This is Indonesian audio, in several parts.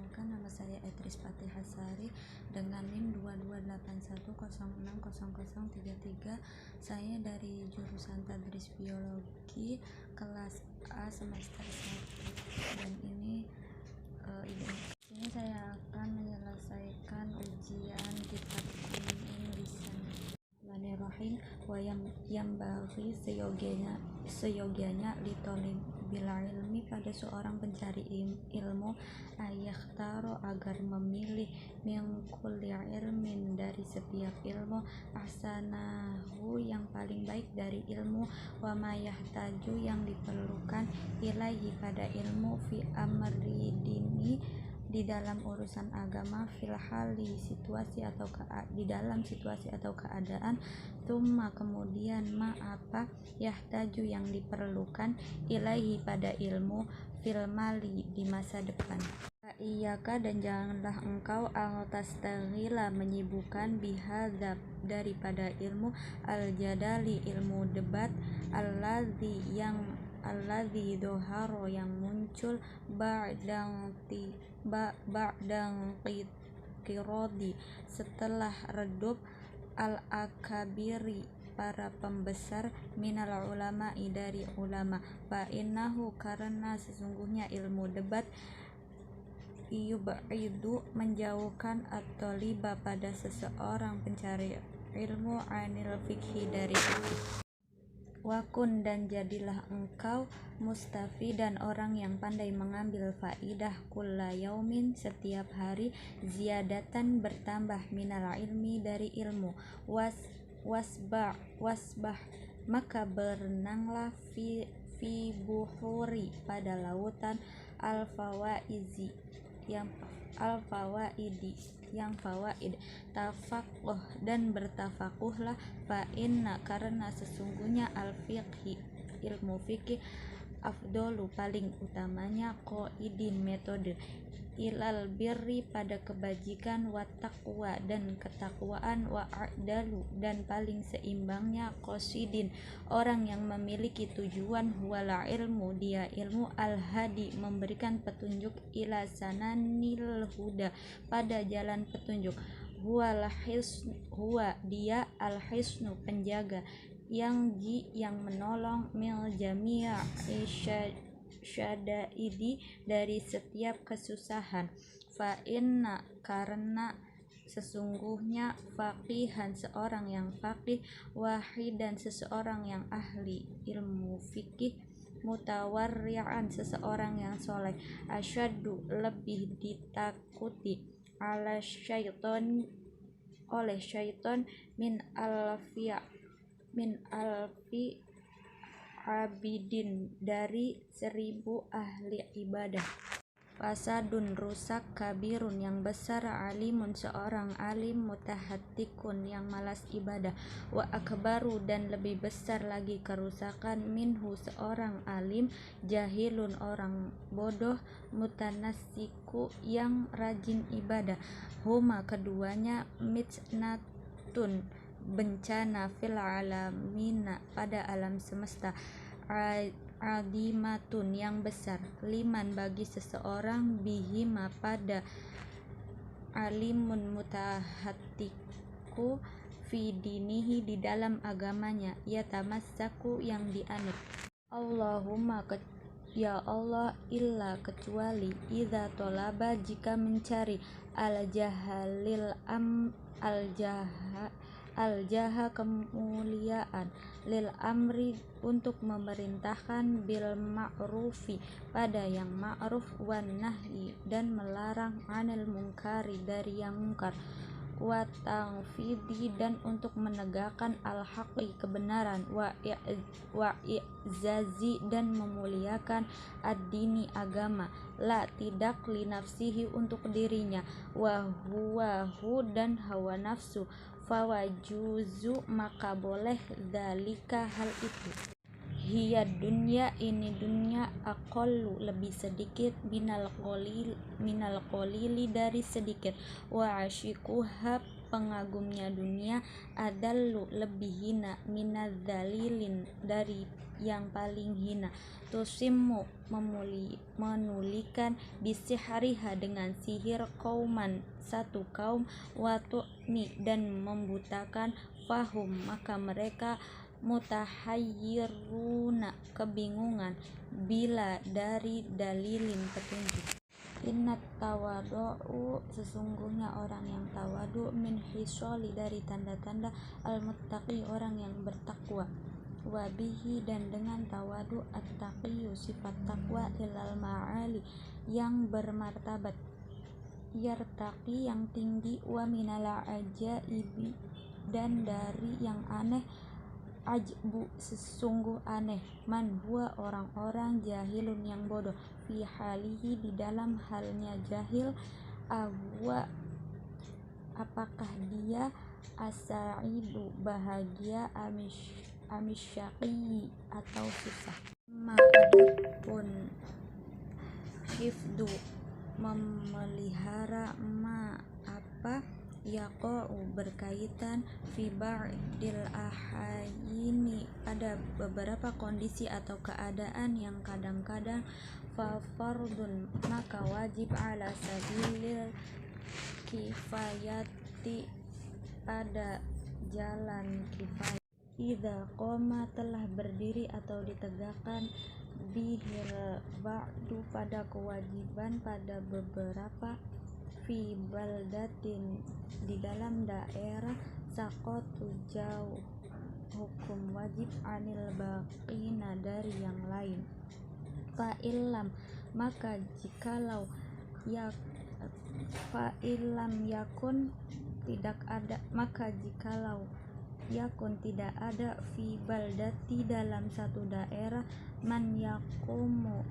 Perkenalkan, nama saya Edris Fatihasari dengan NIM 2281060033. Saya dari jurusan Tadris Biologi kelas A semester 1 dan ini saya akan menyelesaikan ujian kitab kuning lisan. Bismillahirrahmanirrahim. Wa yang bagi seyogianya litolib bila ilmi pada seorang pencari ilmu ayahtaro agar memilih min kulli ilmin dari setiap ilmu ahsanahu yang paling baik dari ilmu wa ma yahtaju yang diperlukan ilaihi pada ilmu fi amri dini di dalam urusan agama fil hali situasi atau di dalam situasi atau keadaan tsumma kemudian ma apa yahtaju yang diperlukan ilaihi pada ilmu fil mali di masa depan. Iyaka dan janganlah engkau al-tastaghila menyibukkan bihadzab daripada ilmu al-jadali ilmu debat alladzi doharo yang muncul ba'dang qirodi setelah redup al-akabiri para pembesar minal ulama'i dari ulama fa innahu karena sesungguhnya ilmu debat yub'idu menjauhkan at-taliba pada seseorang pencari ilmu anil fikhi dari fikih. Wakun dan jadilah engkau mustafidan orang yang pandai mengambil faidah kulla yaumin setiap hari ziyadatan bertambah minal ilmi dari ilmu wasbah maka berenanglah fi buhuri pada lautan yang fawaid tafaquh dan bertafakuhlah fa inna karena sesungguhnya al-fiqhi ilmu fikih afdolu paling utamanya qaidin metode ilal birri pada kebajikan wa taqwa dan ketakwaan wa a'dalu dan paling seimbangnya qasidin orang yang memiliki tujuan huwala ilmu dia ilmu al-hadi memberikan petunjuk ila sananil huda pada jalan petunjuk huwa dia al-hisnu penjaga yang menolong mil jami'a syadaidi dari setiap kesusahan fa inna karena sesungguhnya faqihan seorang yang faqih wahidan seseorang yang ahli ilmu fikih mutawarri'an seseorang yang soleh asyaddu lebih ditakuti ala syaiton oleh syaiton min alfi abidin dari 1000 ahli ibadah. Fasadun rusak kabirun yang besar alimun seorang alim mutahattikun yang malas ibadah wa akbaru dan lebih besar lagi kerusakan minhu seorang alim jahilun orang bodoh mutanassiku yang rajin ibadah huma keduanya mitnatun bencana fil alamina pada alam semesta adimatun yang besar liman bagi seseorang bihima pada alimun mutahattiku fi dinihi di dalam agamanya yatamassaku yang dianut Allahumma ya Allah illa kecuali idza tolaba jika mencari al-jaha kemuliaan lil amri untuk memerintahkan bil ma'rufi pada yang ma'ruf wan nahyi dan melarang anil munkari dari yang mungkar wa tangfidi dan untuk menegakkan al-haqqi kebenaran wa i'zazi dan memuliakan ad-dini agama la tidak li nafsihi untuk dirinya wa huwahu dan hawa nafsu fawajuzu maka boleh dzalika hal itu hiya dunya ini dunya aqallu lebih sedikit minal qalili dari sedikit wa ashiquha pengagumnya dunia, adallu lebih hina, minadzalilin dari yang paling hina, tusimmu menulikan bisihriha dengan sihir kauman satu kaum, watu'mi dan membutakan fahum maka mereka mutahayyiruna kebingungan, bila dari dalilin petunjuk. Innat tawadu'u sesungguhnya orang yang tawadu, min hisoli dari tanda-tanda al-muttaqi orang yang bertakwa, wabihi dan dengan tawadu at-taqiyu sifat takwa ilal ma'ali yang bermartabat, yartaqi yang tinggi, wa minal ajaibi dan dari yang aneh, ajbu sesungguh aneh, man huwa orang-orang jahilun yang bodoh, fi halihi di dalam halnya jahil, ahwa apakah dia, asaidu bahagia, amisyaqi atau susah. Adapun hifdu memelihara, ma apa, yaqa'u berkaitan, fi ba'dil ahayini pada beberapa kondisi atau keadaan yang kadang-kadang, fa fardun maka wajib, ala sabilil kifayati pada jalan kifayah, idza qoma telah berdiri atau ditegakkan, bihil ba'du pada kewajiban pada beberapa, fi baldatin di dalam daerah, saqatu jauh hukum wajib, anil baqina dari yang lain, fa illam maka jikalau ya fa illam yakun tidak ada maka jikalau yakun tidak ada, fi baldati dalam satu daerah, man yaqumu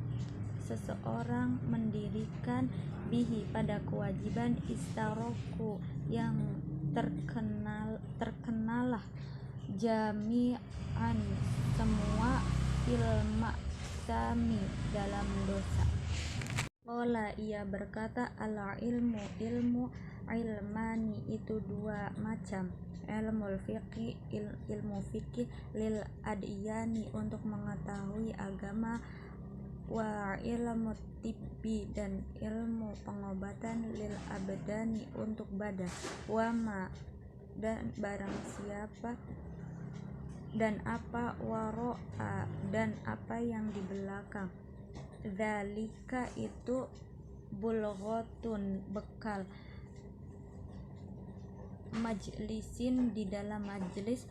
seseorang mendirikan, bihi pada kewajiban, istaroku yang terkenalah jami'an semua, ilma sami dalam dosa. Qala ia berkata, al ilmu ilmu, ilmani itu dua macam, ilmu fikih lil adiyani untuk mengetahui agama, wa ilmu tibbi dan ilmu pengobatan, lil abdani untuk badan, wa ma dan barang siapa dan apa, waro'a dan apa yang di belakang, dzalika itu bulghatun bekal, majlisin di dalam majlis,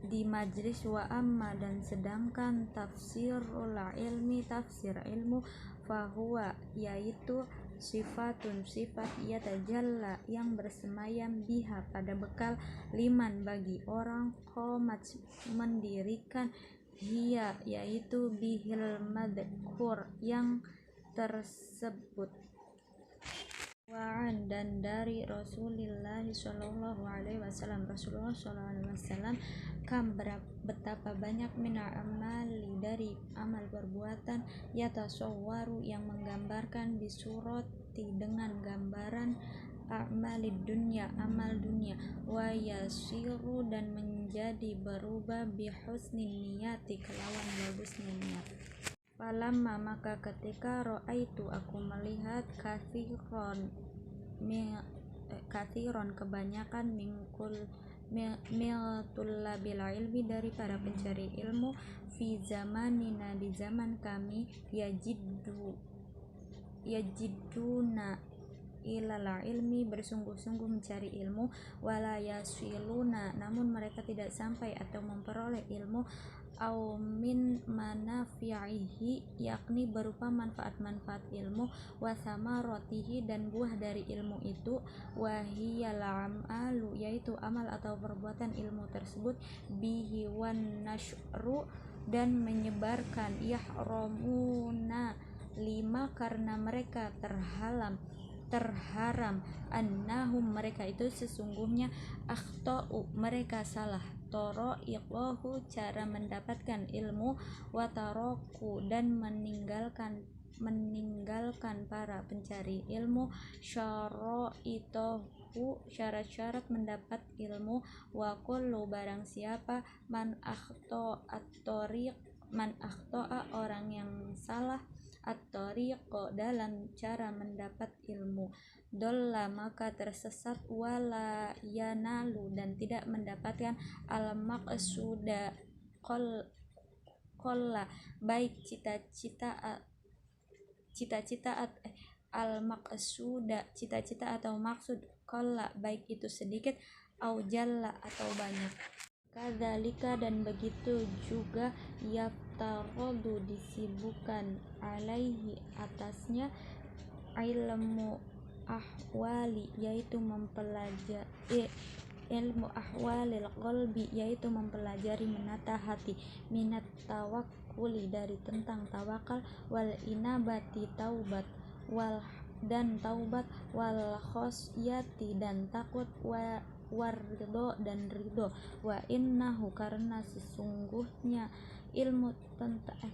di majlis, wa amma dan sedangkan tafsirul ilmi tafsir ilmu, fahuwa yaitu sifatun sifat, yatajalla yang bersemayam, biha pada bekal, liman bagi orang, qomat mendirikan, hiya yaitu bihil madhkur yang tersebut. Wa'an dan dari Rasulullah sallallahu alaihi wasallam, Rasulullah sallallahu alaihi wasallam, kam betapa banyak min amali dari amal perbuatan, yatasawwaru yang menggambarkan, bisurati dengan gambaran, a'malid dunya amal dunia, wa yasiru dan menjadi berubah, bihusni niyati kelawan bagusnya niat. Falamma maka ketika ro'aitu aku melihat, kathiron kebanyakan, mingkul tullabil ilmi dari para pencari ilmu, fi zamanina di zaman kami, yajiduna ilal ilmi bersungguh-sungguh mencari ilmu, wala yasiluna namun mereka tidak sampai atau memperoleh ilmu, au min manafi'ihi yakni berupa manfaat-manfaat ilmu, wa samaratihi dan buah dari ilmu itu, wa hiyal amalu yaitu amal atau perbuatan ilmu tersebut, bihi wan nashru dan menyebarkan, yahramuna lima karena mereka terharam, annahum mereka itu sesungguhnya, akhtau mereka salah, toro'iqahu cara mendapatkan ilmu, wataroku dan meninggalkan meninggalkan para pencari ilmu syaraitahu syarat-syarat mendapat ilmu, wa kullu barang siapa man akhto'a orang yang salah at-tariqa dalam cara mendapat ilmu, dolla maka tersesat, wala yanalu dan tidak mendapatkan al-maqsuda kolla baik al-maqsuda cita-cita atau maksud, kolla baik itu sedikit, au jalla atau banyak. Kadzalika dan begitu juga yaftarodu disibukkan alaihi atasnya ilmu ahwali yaitu mempelajari ilmu ahwalil qalbi yaitu mempelajari menata hati, minat tawakkuli dari tentang tawakal, wal inabati taubat dan taubat, wal khosyati dan takut, wardo dan ridho, wa innahu karena sesungguhnya ilmu tentang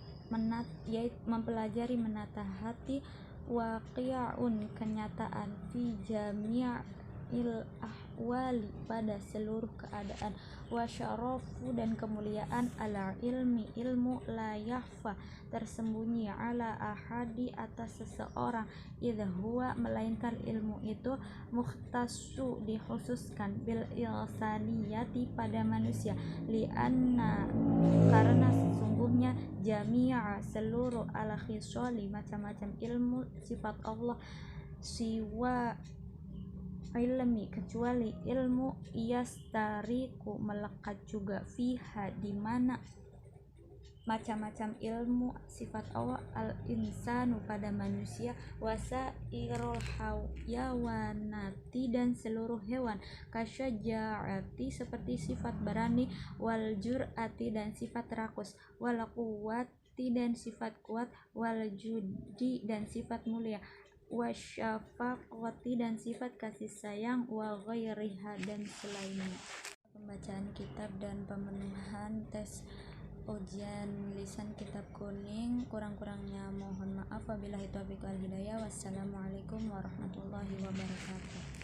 mempelajari menata hati, waqi'un kenyataan, fi jami'il ahwali pada seluruh keadaan, wa syarafu dan kemuliaan, ala ilmi ilmu, la yakhfa tersembunyi, ala ahadi atas seseorang, idh huwa melainkan ilmu itu, mukhtassu dikhususkan, bil ilsaniyati pada manusia, lianna karena sesungguhnya jami'a seluruh al khisali macam-macam ilmu sifat Allah, siwa ilmi kecuali ilmu, yastariku melekat juga, fiha di mana macam-macam ilmu sifat Allah, al insanu pada manusia, wasairul hayawanati dan seluruh hewan, kasyajaati seperti sifat berani, wal jur'ati dan sifat rakus, wal quwwati dan sifat kuat, wal judi dan sifat mulia, wasyafaqati dan sifat kasih sayang, wa ghairiha dan selainnya. Pembacaan kitab dan pemenuhan tes ujian lisan kitab kuning, kurang-kurangnya mohon maaf. Wabillahi taufiq wal hidayah. Wassalamualaikum warahmatullahi wabarakatuh.